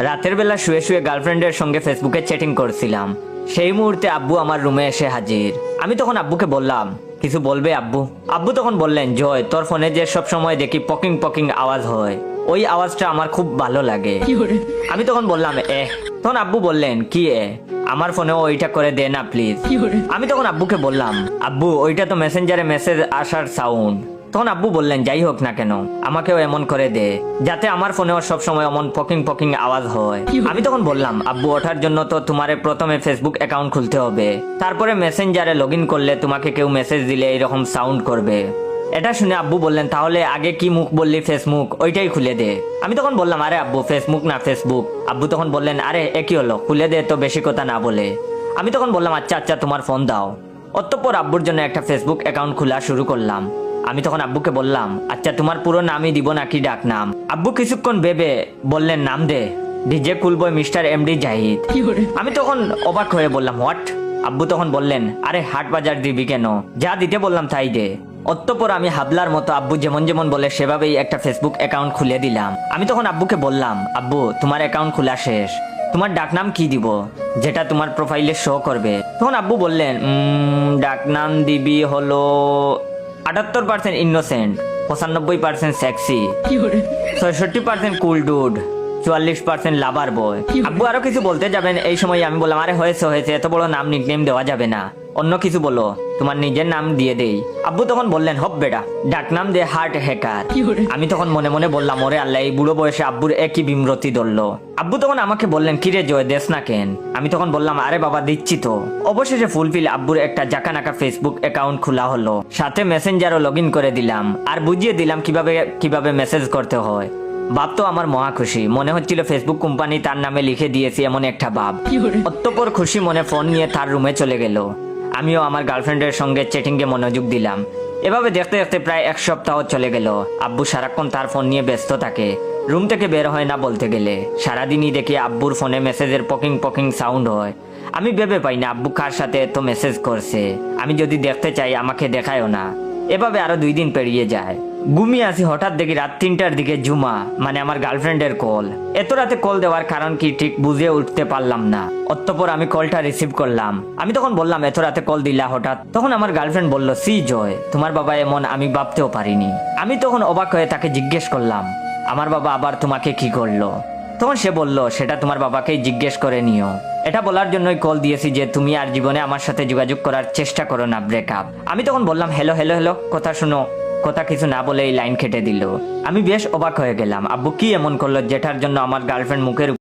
রাতের বেলা শুয়ে শুয়ে গার্লফ্রেন্ডের সঙ্গে ফেসবুকে চ্যাটিং করছিলাম। সেই মুহূর্তে আব্বু আমার রুমে এসে হাজির। আমি তখন আব্বুকে বললাম, কিছু বলবে আব্বু? আব্বু তখন বললেন, জয়, তোর ফোনে যে সব সময় দেখি পকিং পকিং আওয়াজ হয়, ওই আওয়াজটা আমার খুব ভালো লাগে। আমি তখন বললাম, তখন আব্বু বললেন, কি আমার ফোনেও ওইটা করে দে না প্লিজ। আমি তখন আব্বুকে বললাম, আব্বু ওইটা তো মেসেঞ্জারে মেসেজ আসার সাউন্ড। তখন আব্বু বললেন, যাই হোক না কেন, আমাকেও এমন করে দে যাতে আমার ফোনেও সব সময় এমন পকিং পকিং আওয়াজ হয়। আমি তখন বললাম, আব্বু ওঠার জন্য তো তোমারে প্রথমে ফেসবুক অ্যাকাউন্ট খুলতে হবে, তারপরে মেসেঞ্জারে লগ ইন করলে তোমাকে কেউ মেসেজ দিলে এরকম সাউন্ড করবে। এটা শুনে আব্বু বললেন, তাহলে আগে কি মুখ বললি, ফেসবুক, ওইটাই খুলে দে। আমি তখন বললাম, আরে আব্বু ফেসবুক না ফেসবুক। আব্বু তখন বললেন, আরে একই হলো, খুলে দে তো, বেশি কথা না বলে। আমি তখন বললাম, আচ্ছা আচ্ছা তোমার ফোন দাও। অতঃপর আব্বুর জন্য একটা ফেসবুক অ্যাকাউন্ট খোলা শুরু করলাম। আমি তখন আব্বুকে বললাম, আচ্ছা তোমার পুরো নামই দিব নাকি ডাক নাম? আব্বু কিছুক্ষণ ভেবে বললেন, নাম দে, ডিজে কুলবয় মিস্টার এমডি জাহিদ। আমি তখন অবাক হয়ে বললাম, হোয়াট? আব্বু তখন বললেন, আরে হাট বাজার দিবি কেন, যা দিতে বললাম তাই দে। অতঃপর আমি হাবলার মতো আব্বু যেমন যেমন বলে সেভাবেই একটা ফেসবুক অ্যাকাউন্ট খুলে দিলাম। আমি তখন আব্বুকে বললাম, আব্বু তোমার অ্যাকাউন্ট খোলা শেষ, তোমার ডাকনাম কি দিব যেটা তোমার প্রোফাইলে শো করবে? তখন আব্বু বললেন, ডাকনাম দিবি হলো 78% ইনোসেন্ট, 95% সেক্সি, 66% কুল ডুড, 44% লাভার বয়। আব্বু আরো কিছু বলতে যাবেন, এই সময় আমি বললাম, আরে হয়েছে হয়েছে, এত বড় নাম নিকনেম দেওয়া যাবে না, অন্য কিছু বলো, তোমার নিজের নাম দিয়ে দেই। আব্বু তখন বললেন, হপ বেটা, ডাকনাম দে হার্ট হ্যাকার। আমি তখন মনে মনে বললাম, ওরে আল্লাহ, এই বুড়ো বয়সে আব্বুর একই বিমরতি ধরলো। আব্বু তখন আমাকে বললেন, কিরে জয়, দেশ না কেন? আমি তখন বললাম, আরে বাবা দিচ্ছি তো। অবশেষে ফুলফিল আব্বুর একটা জাকানাকা ফেসবুক অ্যাকাউন্ট খোলা হলো, সাথে মেসেঞ্জারও লগ ইন করে দিলাম, আর বুঝিয়ে দিলাম কিভাবে কিভাবে মেসেজ করতে হয়। বাপ তো আমার মহা খুশি, মনে হচ্ছিল ফেসবুক কোম্পানি তার নামে লিখে দিয়েছি এমন একটা বাপ। অতঃপর খুশি মনে ফোন নিয়ে তার রুমে চলে গেল। আমিও আমার গার্লফ্রেন্ডের সঙ্গে চ্যাটিংয়ে মনোযোগ দিলাম। এভাবে দেখতে দেখতে প্রায় এক সপ্তাহ চলে গেল। আব্বু সারাক্ষণ তার ফোন নিয়ে ব্যস্ত থাকে, রুম থেকে বের হয় না বলতে গেলে। সারাদিনই দেখি আব্বুর ফোনে মেসেজের পকিং পকিং সাউন্ড হয়। আমি ভেবে পাই না আব্বু কার সাথে এত মেসেজ করছে, আমি যদি দেখতে চাই আমাকে দেখায়ও না। এভাবে আরো 2 দিন পেরিয়ে যায়। ঘুমিয়ে আসি, হঠাৎ দেখি রাত 3টার দিকে জুমা মানে আমার গার্লফ্রেন্ডের কল। এত রাতে কল দেওয়ার কারণ কি ঠিক বুঝে উঠতে পারলাম না। অতঃপর আমি কলটা রিসিভ করলাম। আমি তখন বললাম, এত রাতে কল দিলা হঠাৎ? তখন আমার গার্লফ্রেন্ড বলল, সি জয়, তোমার বাবা এমন আমি ভাবতেও পারিনি। আমি তখন অবাক হয়ে তাকে জিজ্ঞেস করলাম, আমার বাবা আবার তোমাকে কি করলো? তখন সে বলল, সেটা তোমার বাবাকেই জিজ্ঞেস করে নিও। এটা বলার জন্যই কল দিয়েছি যে তুমি আর জীবনে আমার সাথে যোগাযোগ করার চেষ্টা করো না, ব্রেকআপ। আমি তখন বললাম, হ্যালো হ্যালো হ্যালো, কথা শুনো। কথা কিছু না বলে এই লাইন কেটে দিল। আমি বেশ অবাক হয়ে গেলাম, আব্বু কি এমন করলো যেটার জন্য আমার গার্লফ্রেন্ড মুখের